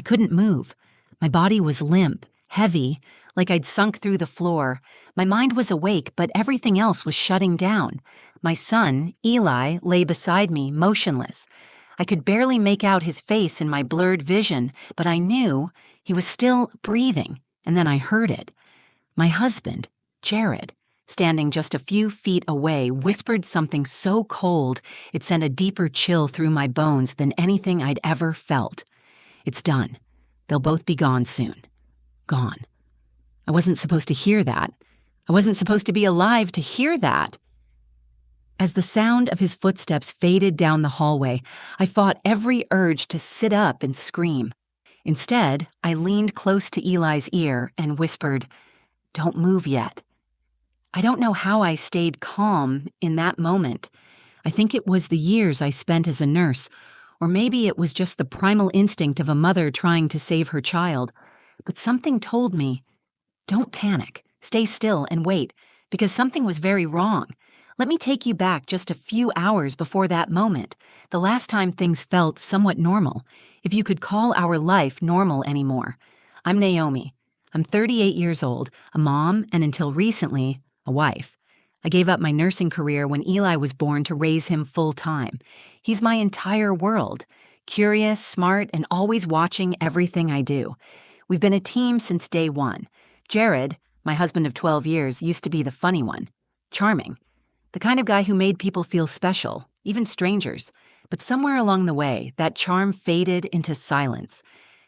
I couldn't move. My body was limp, heavy, like I'd sunk through the floor. My mind was awake, but everything else was shutting down. My son, Eli, lay beside me, motionless. I could barely make out his face in my blurred vision, but I knew he was still breathing, and then I heard it. My husband, Jared, standing just a few feet away, whispered something so cold it sent a deeper chill through my bones than anything I'd ever felt. It's done. They'll both be gone soon. Gone. I wasn't supposed to hear that. I wasn't supposed to be alive to hear that. As the sound of his footsteps faded down the hallway, I fought every urge to sit up and scream. Instead, I leaned close to Eli's ear and whispered, "Don't move yet." I don't know how I stayed calm in that moment. I think it was the years I spent as a nurse, or maybe it was just the primal instinct of a mother trying to save her child. But something told me, don't panic, stay still and wait, because something was very wrong. Let me take you back just a few hours before that moment, the last time things felt somewhat normal, if you could call our life normal anymore. I'm Naomi. I'm 38 years old, a mom, and until recently, a wife. I gave up my nursing career when Eli was born to raise him full-time. He's my entire world, curious, smart, and always watching everything I do. We've been a team since day one. Jared, my husband of 12 years, used to be the funny one, charming. The kind of guy who made people feel special, even strangers. But somewhere along the way, that charm faded into silence.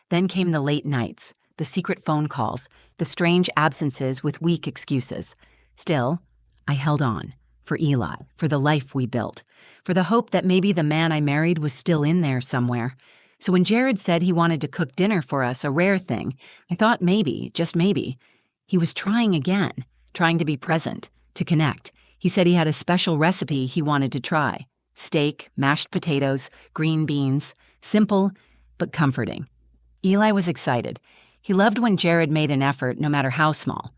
Then came the late nights, the secret phone calls, the strange absences with weak excuses. Still, I held on, for Eli, for the life we built, for the hope that maybe the man I married was still in there somewhere. So when Jared said he wanted to cook dinner for us, a rare thing, I thought maybe, just maybe, he was trying again, trying to be present, to connect. He said he had a special recipe he wanted to try. Steak, mashed potatoes, green beans. Simple, but comforting. Eli was excited. He loved when Jared made an effort, no matter how small.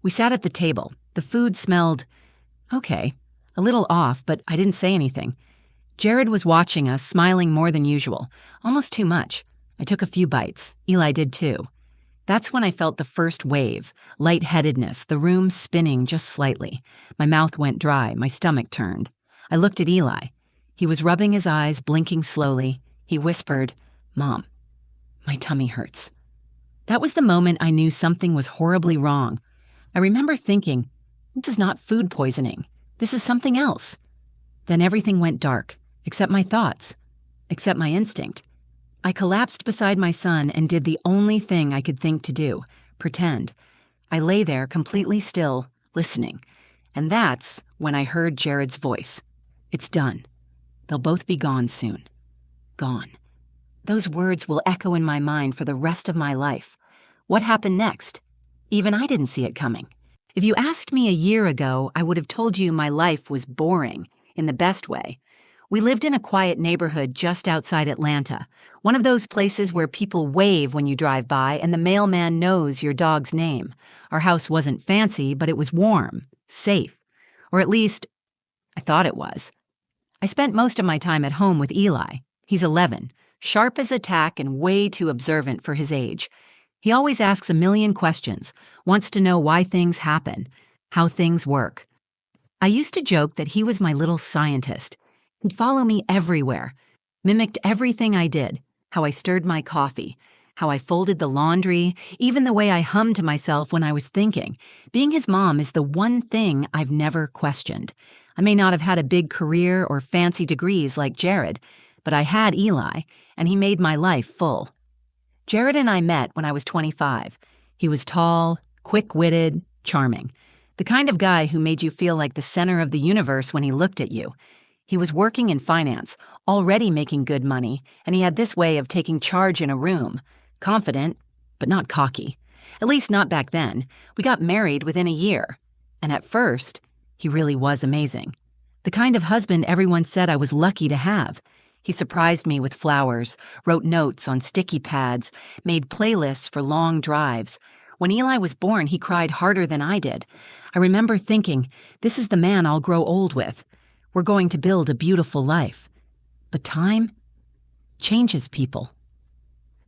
We sat at the table. The food smelled, okay, a little off, but I didn't say anything. Jared was watching us, smiling more than usual, almost too much. I took a few bites. Eli did too. That's when I felt the first wave, lightheadedness, the room spinning just slightly. My mouth went dry, my stomach turned. I looked at Eli. He was rubbing his eyes, blinking slowly. He whispered, "Mom, my tummy hurts." That was the moment I knew something was horribly wrong. I remember thinking, this is not food poisoning. This is something else. Then everything went dark, except my thoughts, except my instinct. I collapsed beside my son and did the only thing I could think to do, pretend. I lay there completely still, listening. And that's when I heard Jared's voice. It's done. They'll both be gone soon. Gone. Those words will echo in my mind for the rest of my life. What happened next? Even I didn't see it coming. If you asked me a year ago, I would have told you my life was boring, in the best way. We lived in a quiet neighborhood just outside Atlanta, one of those places where people wave when you drive by and the mailman knows your dog's name. Our house wasn't fancy, but it was warm, safe. Or at least, I thought it was. I spent most of my time at home with Eli. He's 11, sharp as a tack and way too observant for his age. He always asks a million questions, wants to know why things happen, how things work. I used to joke that he was my little scientist. He'd follow me everywhere, mimicked everything I did, how I stirred my coffee, how I folded the laundry, even the way I hummed to myself when I was thinking. Being his mom is the one thing I've never questioned. I may not have had a big career or fancy degrees like Jared, but I had Eli, and he made my life full. Jared and I met when I was 25. He was tall, quick-witted, charming. The kind of guy who made you feel like the center of the universe when he looked at you. He was working in finance, already making good money, and he had this way of taking charge in a room. Confident, but not cocky. At least not back then. We got married within a year. And at first, he really was amazing. The kind of husband everyone said I was lucky to have. He surprised me with flowers, wrote notes on sticky pads, made playlists for long drives. When Eli was born, he cried harder than I did. I remember thinking, this is the man I'll grow old with. We're going to build a beautiful life. But time changes people.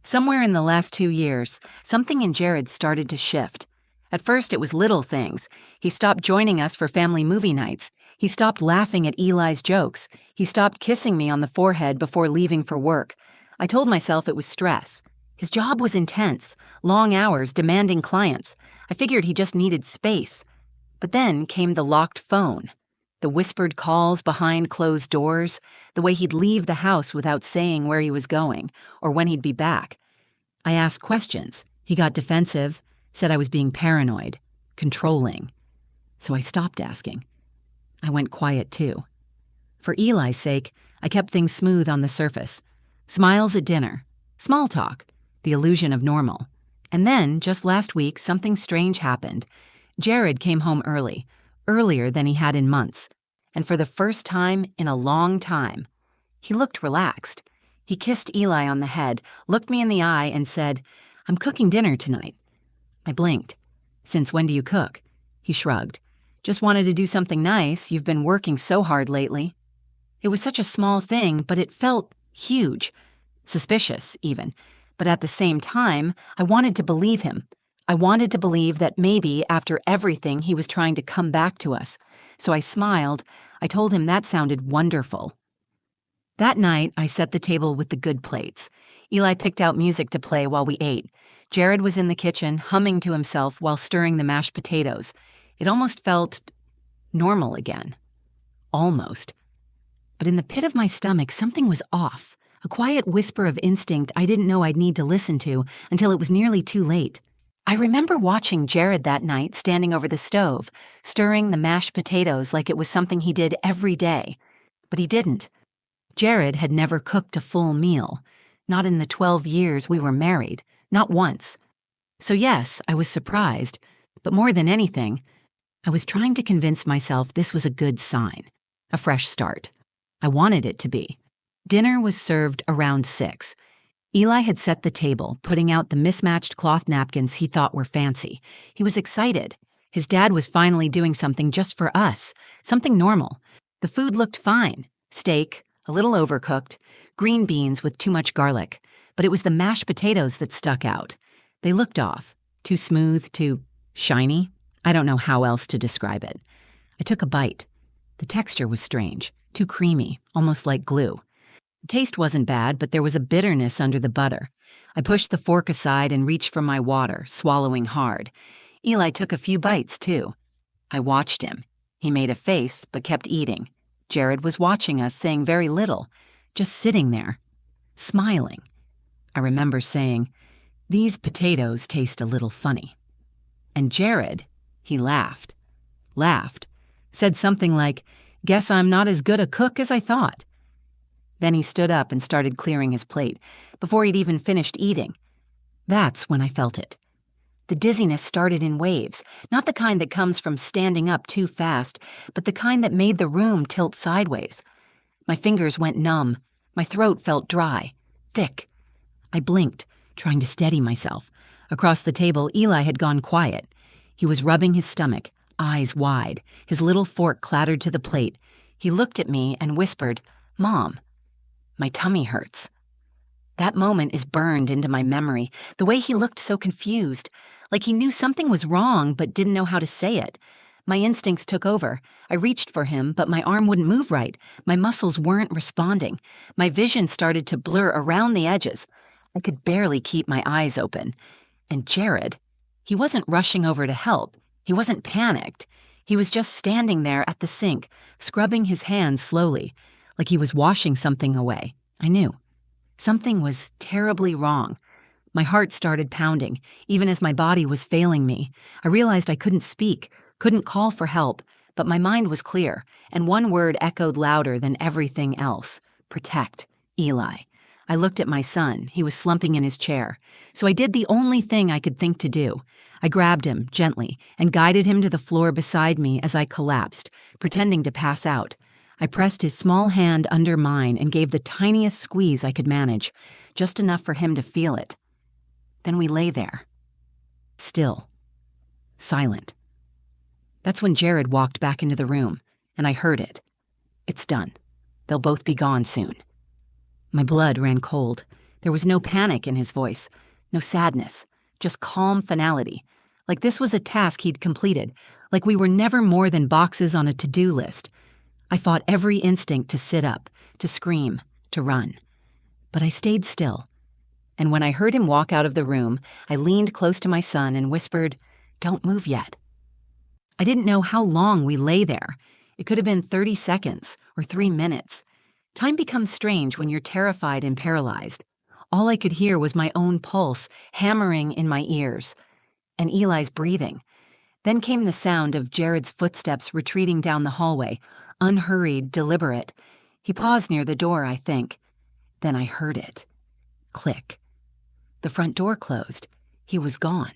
Somewhere in the last 2 years, something in Jared started to shift. At first, it was little things. He stopped joining us for family movie nights. He stopped laughing at Eli's jokes. He stopped kissing me on the forehead before leaving for work. I told myself it was stress. His job was intense, long hours, demanding clients. I figured he just needed space. But then came the locked phone, the whispered calls behind closed doors, the way he'd leave the house without saying where he was going or when he'd be back. I asked questions. He got defensive, said I was being paranoid, controlling. So I stopped asking. I went quiet too. For Eli's sake, I kept things smooth on the surface. Smiles at dinner, small talk, the illusion of normal. And then, just last week, something strange happened. Jared came home early, earlier than he had in months. And for the first time in a long time, he looked relaxed. He kissed Eli on the head, looked me in the eye, and said, "I'm cooking dinner tonight." I blinked. "Since when do you cook?" He shrugged. "Just wanted to do something nice. You've been working so hard lately." It was such a small thing, but it felt huge. Suspicious, even. But at the same time, I wanted to believe him. I wanted to believe that maybe, after everything, he was trying to come back to us. So I smiled. I told him that sounded wonderful. That night, I set the table with the good plates. Eli picked out music to play while we ate. Jared was in the kitchen, humming to himself while stirring the mashed potatoes. It almost felt normal again. Almost. But in the pit of my stomach, something was off. A quiet whisper of instinct I didn't know I'd need to listen to until it was nearly too late. I remember watching Jared that night standing over the stove, stirring the mashed potatoes like it was something he did every day. But he didn't. Jared had never cooked a full meal. Not in the 12 years we were married. Not once. So yes, I was surprised. But more than anything, I was trying to convince myself this was a good sign. A fresh start. I wanted it to be. Dinner was served around 6. Eli had set the table, putting out the mismatched cloth napkins he thought were fancy. He was excited. His dad was finally doing something just for us, something normal. The food looked fine. Steak, a little overcooked, green beans with too much garlic. But it was the mashed potatoes that stuck out. They looked off. Too smooth, too shiny. I don't know how else to describe it. I took a bite. The texture was strange, too creamy, almost like glue. The taste wasn't bad, but there was a bitterness under the butter. I pushed the fork aside and reached for my water, swallowing hard. Eli took a few bites, too. I watched him. He made a face, but kept eating. Jared was watching us, saying very little, just sitting there, smiling. I remember saying, "These potatoes taste a little funny." And Jared, he laughed, said something like, "Guess I'm not as good a cook as I thought." Then he stood up and started clearing his plate, before he'd even finished eating. That's when I felt it. The dizziness started in waves, not the kind that comes from standing up too fast, but the kind that made the room tilt sideways. My fingers went numb. My throat felt dry, thick. I blinked, trying to steady myself. Across the table, Eli had gone quiet. He was rubbing his stomach, eyes wide. His little fork clattered to the plate. He looked at me and whispered, "Mom, my tummy hurts." That moment is burned into my memory, the way he looked so confused, like he knew something was wrong but didn't know how to say it. My instincts took over. I reached for him, but my arm wouldn't move right. My muscles weren't responding. My vision started to blur around the edges. I could barely keep my eyes open. And Jared, he wasn't rushing over to help. He wasn't panicked. He was just standing there at the sink, scrubbing his hands slowly, like he was washing something away. I knew. Something was terribly wrong. My heart started pounding, even as my body was failing me. I realized I couldn't speak, couldn't call for help, but my mind was clear, and one word echoed louder than everything else. Protect Eli. I looked at my son. He was slumping in his chair. So I did the only thing I could think to do. I grabbed him, gently, and guided him to the floor beside me as I collapsed, pretending to pass out. I pressed his small hand under mine and gave the tiniest squeeze I could manage, just enough for him to feel it. Then we lay there. Still. Silent. That's when Jared walked back into the room, and I heard it. "It's done. They'll both be gone soon." My blood ran cold. There was no panic in his voice, no sadness, just calm finality. Like this was a task he'd completed, like we were never more than boxes on a to-do list. I fought every instinct to sit up, to scream, to run. But I stayed still. And when I heard him walk out of the room, I leaned close to my son and whispered, "Don't move yet." I didn't know how long we lay there. It could have been 30 seconds or 3 minutes. Time becomes strange when you're terrified and paralyzed. All I could hear was my own pulse hammering in my ears, and Eli's breathing. Then came the sound of Jared's footsteps retreating down the hallway, unhurried, deliberate. He paused near the door, I think. Then I heard it. Click. The front door closed. He was gone.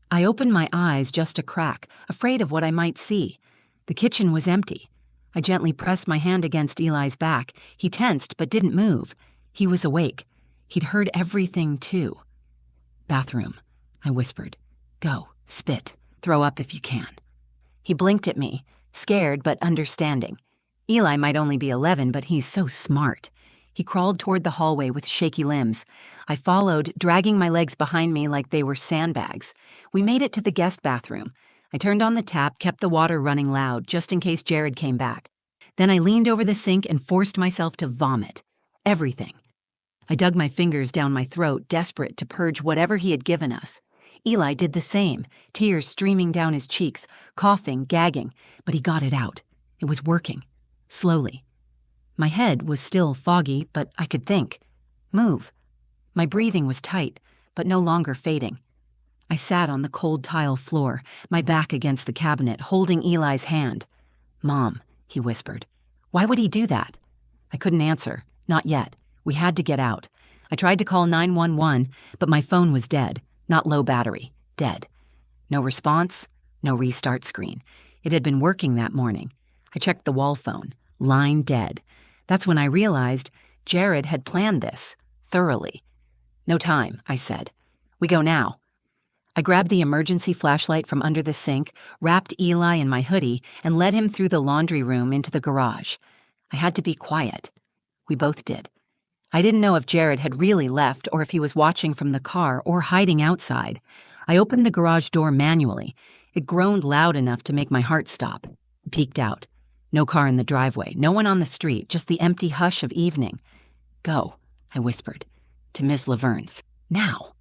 I opened my eyes just a crack, afraid of what I might see. The kitchen was empty. I gently pressed my hand against Eli's back. He tensed but didn't move. He was awake. He'd heard everything, too. "Bathroom," I whispered. "Go, spit, throw up if you can." He blinked at me, scared but understanding. Eli might only be 11, but he's so smart. He crawled toward the hallway with shaky limbs. I followed, dragging my legs behind me like they were sandbags. We made it to the guest bathroom. I turned on the tap, kept the water running loud, just in case Jared came back. Then I leaned over the sink and forced myself to vomit. Everything. I dug my fingers down my throat, desperate to purge whatever he had given us. Eli did the same, tears streaming down his cheeks, coughing, gagging, but he got it out. It was working. Slowly. My head was still foggy, but I could think. Move. My breathing was tight, but no longer fading. I sat on the cold tile floor, my back against the cabinet, holding Eli's hand. "Mom," he whispered. Why would he do that? I couldn't answer. Not yet. We had to get out. I tried to call 911, but my phone was dead. Not low battery. Dead. No response, no restart screen. It had been working that morning. I checked the wall phone. Line dead. That's when I realized Jared had planned this, thoroughly. "No time," I said. "We go now." I grabbed the emergency flashlight from under the sink, wrapped Eli in my hoodie, and led him through the laundry room into the garage. I had to be quiet. We both did. I didn't know if Jared had really left or if he was watching from the car or hiding outside. I opened the garage door manually. It groaned loud enough to make my heart stop. I peeked out. No car in the driveway, no one on the street, just the empty hush of evening. "Go," I whispered, "to Miss Laverne's. Now."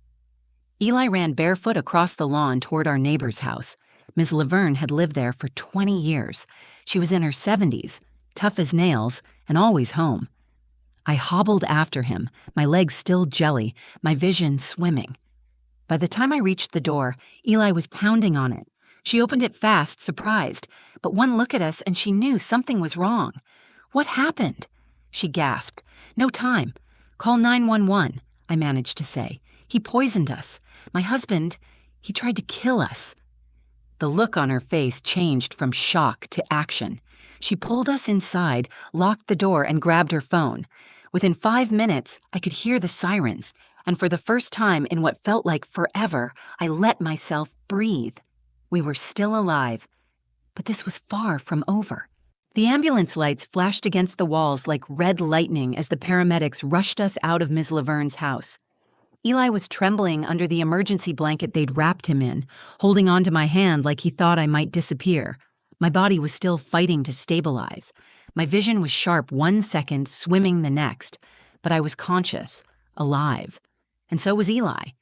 Eli ran barefoot across the lawn toward our neighbor's house. Miss Laverne had lived there for 20 years. She was in her 70s, tough as nails, and always home. I hobbled after him, my legs still jelly, my vision swimming. By the time I reached the door, Eli was pounding on it. She opened it fast, surprised, but one look at us and she knew something was wrong. "What happened?" She gasped. "No time. Call 911, I managed to say. "He poisoned us. My husband, he tried to kill us." The look on her face changed from shock to action. She pulled us inside, locked the door, and grabbed her phone. Within 5 minutes, I could hear the sirens, and for the first time in what felt like forever, I let myself breathe. We were still alive, but this was far from over. The ambulance lights flashed against the walls like red lightning as the paramedics rushed us out of Ms. Laverne's house. Eli was trembling under the emergency blanket they'd wrapped him in, holding onto my hand like he thought I might disappear. My body was still fighting to stabilize. My vision was sharp 1 second, swimming the next, but I was conscious, alive. And so was Eli.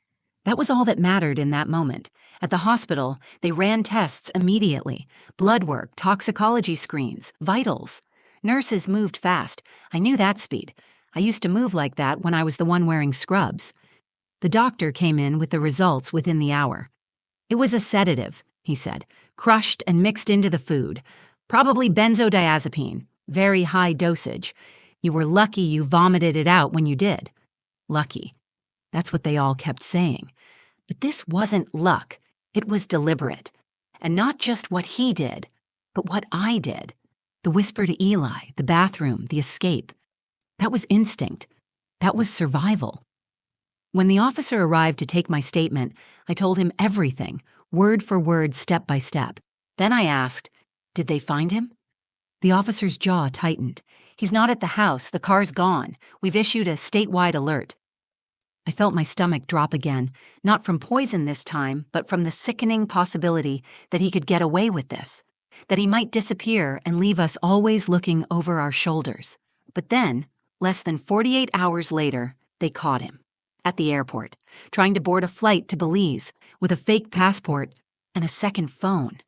That was all that mattered in that moment. At the hospital, they ran tests immediately. Blood work, toxicology screens, vitals. Nurses moved fast. I knew that speed. I used to move like that when I was the one wearing scrubs. The doctor came in with the results within the hour. "It was a sedative," he said, "crushed and mixed into the food. Probably benzodiazepine, very high dosage. You were lucky you vomited it out when you did." Lucky. That's what they all kept saying. But this wasn't luck. It was deliberate. And not just what he did, but what I did. The whisper to Eli, the bathroom, the escape. That was instinct. That was survival. When the officer arrived to take my statement, I told him everything, word for word, step by step. Then I asked, "Did they find him?" The officer's jaw tightened. "He's not at the house. The car's gone. We've issued a statewide alert." I felt my stomach drop again, not from poison this time, but from the sickening possibility that he could get away with this, that he might disappear and leave us always looking over our shoulders. But then, less than 48 hours later, they caught him. At the airport, trying to board a flight to Belize with a fake passport and a second phone.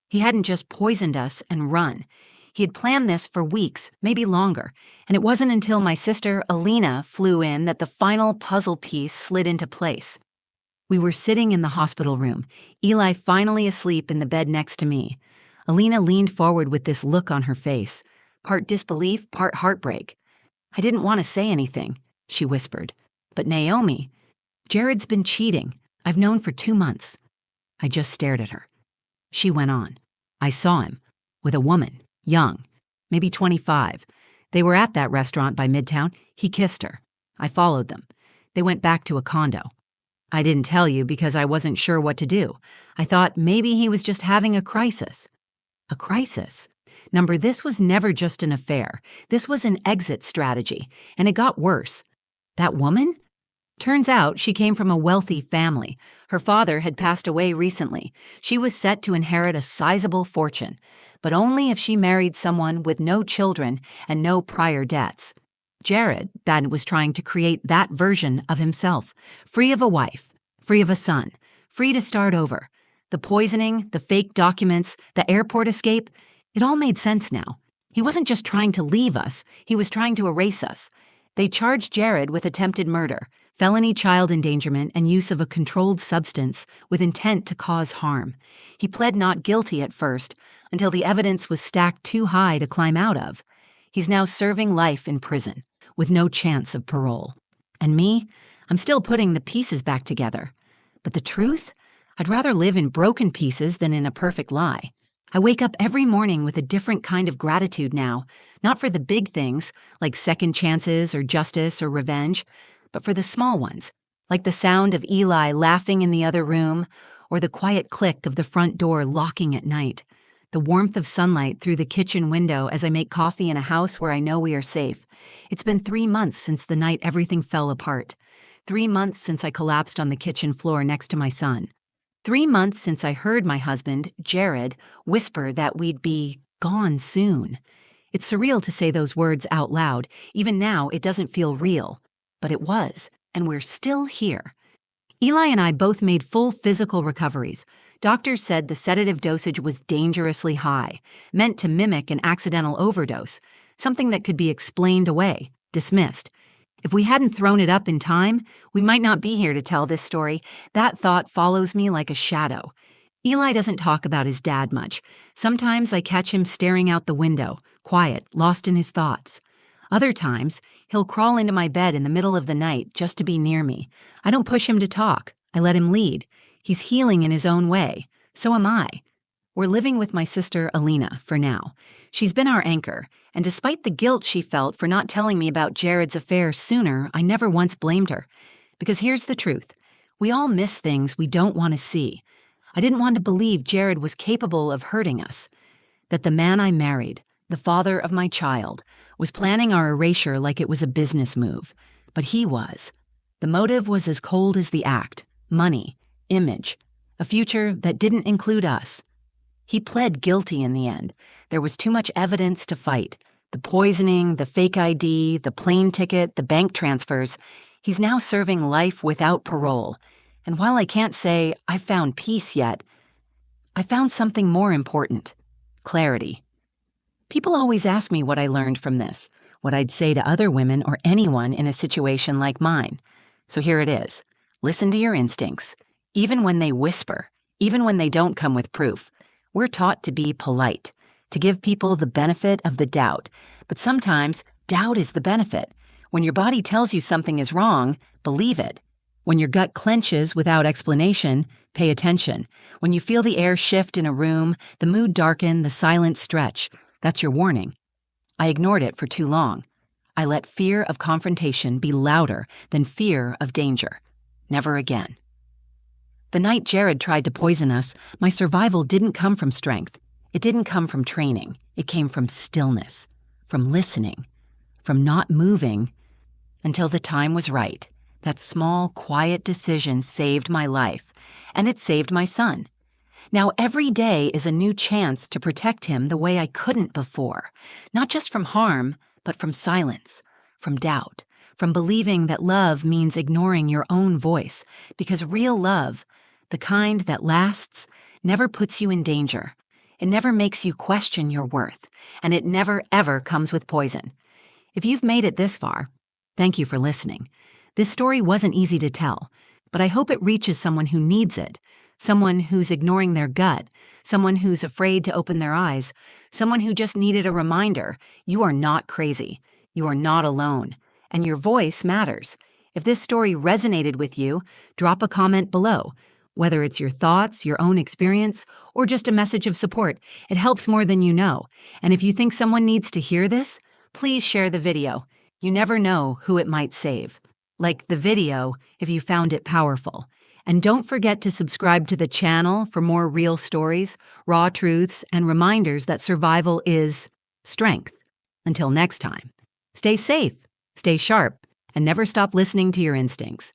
He hadn't just poisoned us and run. He had planned this for weeks, maybe longer, and it wasn't until my sister Alina flew in that the final puzzle piece slid into place. We were sitting in the hospital room, Eli finally asleep in the bed next to me. Alina leaned forward with this look on her face, part disbelief, part heartbreak. "I didn't want to say anything," she whispered. "But Naomi, Jared's been cheating. I've known for 2 months." I just stared at her. She went on. "I saw him, with a woman, young, maybe 25. They were at that restaurant by Midtown. He kissed her. I followed them. They went back to a condo. I didn't tell you because I wasn't sure what to do. I thought maybe he was just having a crisis." A crisis? Number, this was never just an affair. This was an exit strategy, and it got worse. That woman? Turns out she came from a wealthy family. Her father had passed away recently. She was set to inherit a sizable fortune, but only if she married someone with no children and no prior debts. Jared was trying to create that version of himself, free of a wife, free of a son, free to start over. The poisoning, the fake documents, the airport escape, it all made sense now. He wasn't just trying to leave us, he was trying to erase us. They charged Jared with attempted murder, felony child endangerment, and use of a controlled substance with intent to cause harm. He pled not guilty at first, until the evidence was stacked too high to climb out of. He's now serving life in prison, with no chance of parole. And me? I'm still putting the pieces back together. But the truth? I'd rather live in broken pieces than in a perfect lie. I wake up every morning with a different kind of gratitude now, not for the big things, like second chances or justice or revenge, but for the small ones, like the sound of Eli laughing in the other room, or the quiet click of the front door locking at night, the warmth of sunlight through the kitchen window as I make coffee in a house where I know we are safe. It's been 3 months since the night everything fell apart. 3 months since I collapsed on the kitchen floor next to my son. 3 months since I heard my husband, Jared, whisper that we'd be gone soon. It's surreal to say those words out loud. Even now, it doesn't feel real. But it was, and we're still here. Eli and I both made full physical recoveries. Doctors said the sedative dosage was dangerously high, meant to mimic an accidental overdose, something that could be explained away, dismissed. If we hadn't thrown it up in time, we might not be here to tell this story. That thought follows me like a shadow. Eli doesn't talk about his dad much. Sometimes I catch him staring out the window, quiet, lost in his thoughts. Other times, he'll crawl into my bed in the middle of the night just to be near me. I don't push him to talk. I let him lead. He's healing in his own way. So am I. We're living with my sister Alina for now. She's been our anchor, and despite the guilt she felt for not telling me about Jared's affair sooner, I never once blamed her. Because here's the truth. We all miss things we don't want to see. I didn't want to believe Jared was capable of hurting us. That the man I married, the father of my child, was planning our erasure like it was a business move. But he was. The motive was as cold as the act. Money, image, a future that didn't include us. He pled guilty in the end. There was too much evidence to fight. The poisoning, the fake ID, the plane ticket, the bank transfers. He's now serving life without parole. And while I can't say I found peace yet, I found something more important: clarity. People always ask me what I learned from this, what I'd say to other women or anyone in a situation like mine. So here it is. Listen to your instincts. Even when they whisper, even when they don't come with proof. We're taught to be polite, to give people the benefit of the doubt. But sometimes, doubt is the benefit. When your body tells you something is wrong, believe it. When your gut clenches without explanation, pay attention. When you feel the air shift in a room, the mood darken, the silence stretch, that's your warning. I ignored it for too long. I let fear of confrontation be louder than fear of danger. Never again. The night Jared tried to poison us, my survival didn't come from strength. It didn't come from training. It came from stillness, from listening, from not moving until the time was right. That small, quiet decision saved my life, and it saved my son. Now every day is a new chance to protect him the way I couldn't before, not just from harm, but from silence, from doubt, from believing that love means ignoring your own voice, because real love, the kind that lasts, never puts you in danger. It never makes you question your worth, and it never ever comes with poison. If you've made it this far, thank you for listening. This story wasn't easy to tell, but I hope it reaches someone who needs it, someone who's ignoring their gut, someone who's afraid to open their eyes, someone who just needed a reminder. You are not crazy. You are not alone. And your voice matters. If this story resonated with you, drop a comment below. Whether it's your thoughts, your own experience, or just a message of support, it helps more than you know. And if you think someone needs to hear this, please share the video. You never know who it might save. Like the video if you found it powerful. And don't forget to subscribe to the channel for more real stories, raw truths, and reminders that survival is strength. Until next time, stay safe, stay sharp, and never stop listening to your instincts.